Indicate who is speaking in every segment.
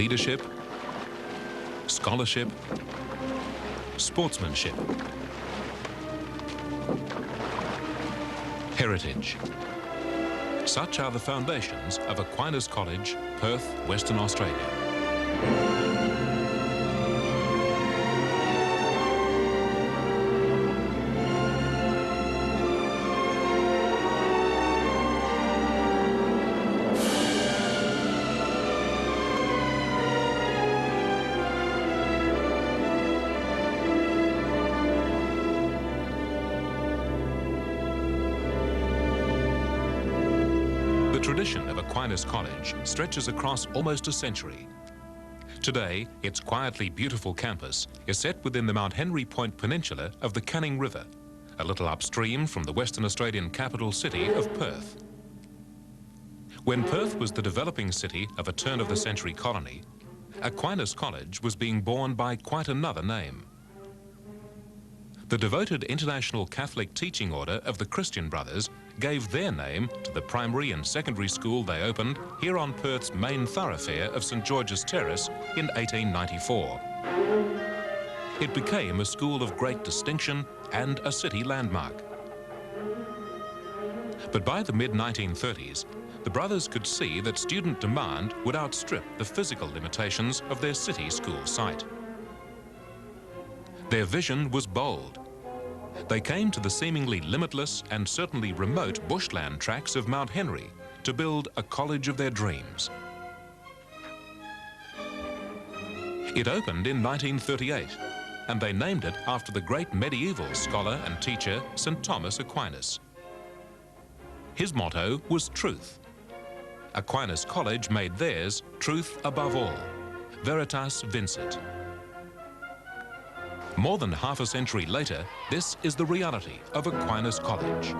Speaker 1: leadership, scholarship, sportsmanship, heritage. Such are the foundations of Aquinas College, Perth, Western Australia. The tradition of Aquinas College stretches across almost a century. Today, its quietly beautiful campus is set within the Mount Henry Point Peninsula of the Canning River, a little upstream from the Western Australian capital city of Perth. When Perth was the developing city of a turn-of-the-century colony, Aquinas College was being born by quite another name. The devoted International Catholic Teaching Order of the Christian Brothers gave their name to the primary and secondary school they opened here on Perth's main thoroughfare of St George's Terrace in 1894. It became a school of great distinction and a city landmark. But by the mid-1930s, the brothers could see that student demand would outstrip the physical limitations of their city school site. Their vision was bold. They came to the seemingly limitless and certainly remote bushland tracts of Mount Henry to build a college of their dreams. It opened in 1938, and they named it after the great medieval scholar and teacher St Thomas Aquinas. His motto was truth. Aquinas College made theirs truth above all, veritas vincit. More than half a century later, this is the reality of Aquinas College.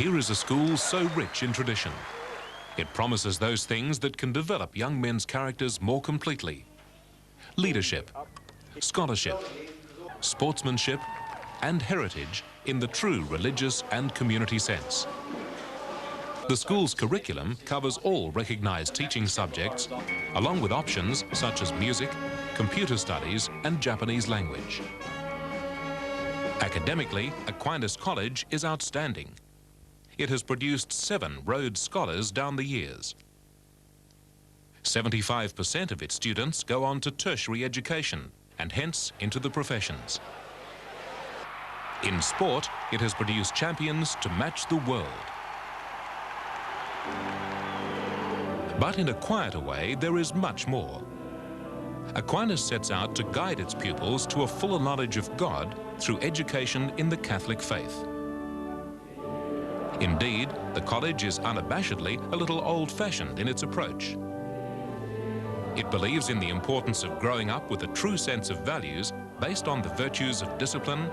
Speaker 1: Here is a school so rich in tradition. It promises those things that can develop young men's characters more completely. Leadership, scholarship, sportsmanship, and heritage in the true religious and community sense. The school's curriculum covers all recognized teaching subjects, along with options such as music, computer studies, and Japanese language. Academically, Aquinas College is outstanding. It has produced 7 Rhodes Scholars down the years. 75% of its students go on to tertiary education and hence into the professions. In sport, it has produced champions to match the world. But in a quieter way, there is much more. Aquinas sets out to guide its pupils to a fuller knowledge of God through education in the Catholic faith. Indeed, the college is unabashedly a little old-fashioned in its approach. It believes in the importance of growing up with a true sense of values based on the virtues of discipline,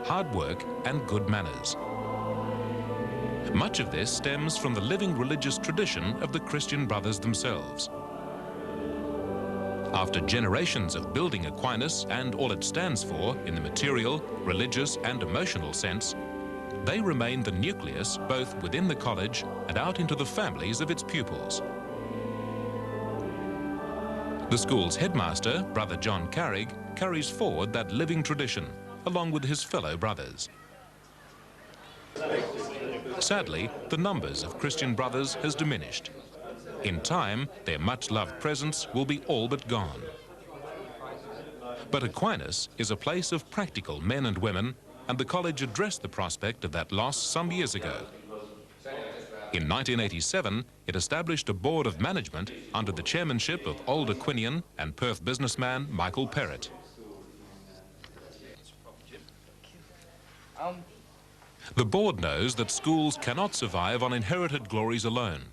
Speaker 1: hard work, and good manners. Much of this stems from the living religious tradition of the Christian brothers themselves. After generations of building Aquinas and all it stands for in the material, religious, and emotional sense, they remain the nucleus both within the college and out into the families of its pupils. The school's headmaster, Brother John Carrig, carries forward that living tradition along with his fellow brothers. Sadly, the numbers of Christian brothers has diminished. In time, their much-loved presence will be all but gone. But Aquinas is a place of practical men and women, and the college addressed the prospect of that loss some years ago. In 1987, it established a board of management under the chairmanship of old Aquinian and Perth businessman Michael Perrott. The board knows that schools cannot survive on inherited glories alone.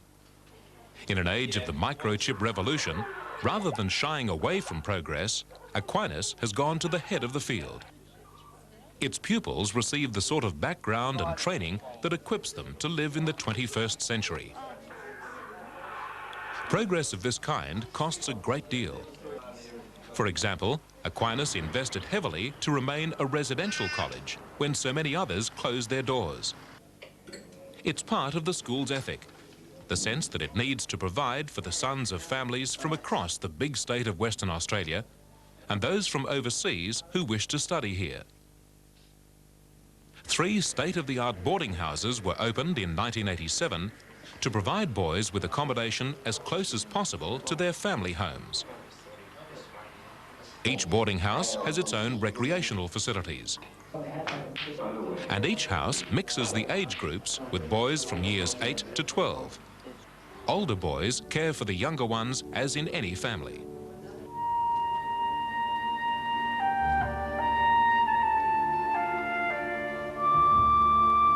Speaker 1: In an age of the microchip revolution, rather than shying away from progress, Aquinas has gone to the head of the field. Its pupils receive the sort of background and training that equips them to live in the 21st century. Progress of this kind costs a great deal. For example, Aquinas invested heavily to remain a residential college when so many others closed their doors. It's part of the school's ethic, the sense that it needs to provide for the sons of families from across the big state of Western Australia and those from overseas who wish to study here. 3 state-of-the-art boarding houses were opened in 1987 to provide boys with accommodation as close as possible to their family homes. Each boarding house has its own recreational facilities. And each house mixes the age groups with boys from years 8 to 12. Older boys care for the younger ones as in any family.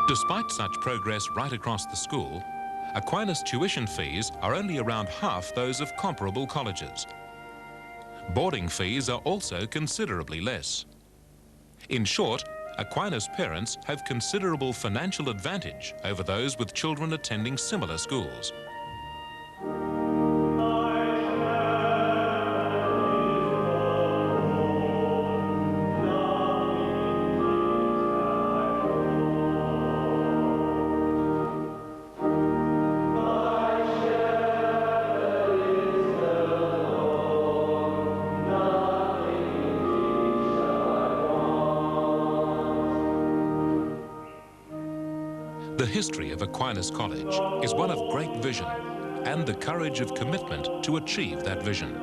Speaker 1: Despite such progress right across the school, Aquinas tuition fees are only around half those of comparable colleges. Boarding fees are also considerably less. In short, Aquinas parents have considerable financial advantage over those with children attending similar schools. The history of Aquinas College is one of great vision and the courage of commitment to achieve that vision.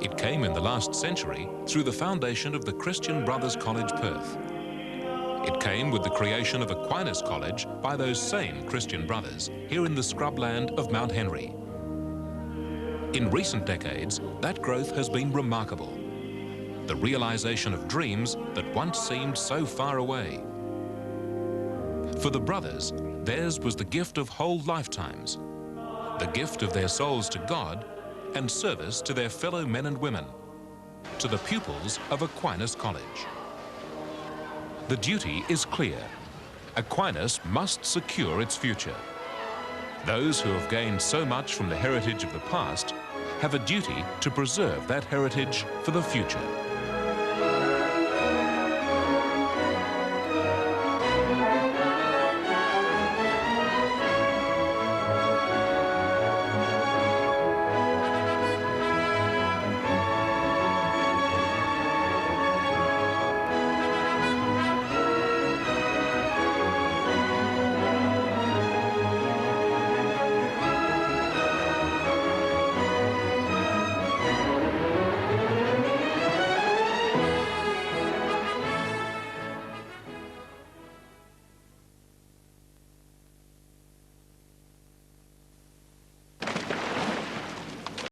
Speaker 1: It came in the last century through the foundation of the Christian Brothers College, Perth. It came with the creation of Aquinas College by those same Christian brothers here in the scrubland of Mount Henry. In recent decades, that growth has been remarkable. The realization of dreams that once seemed so far away. For the brothers, theirs was the gift of whole lifetimes, the gift of their souls to God and service to their fellow men and women, to the pupils of Aquinas College. The duty is clear. Aquinas must secure its future. Those who have gained so much from the heritage of the past have a duty to preserve that heritage for the future.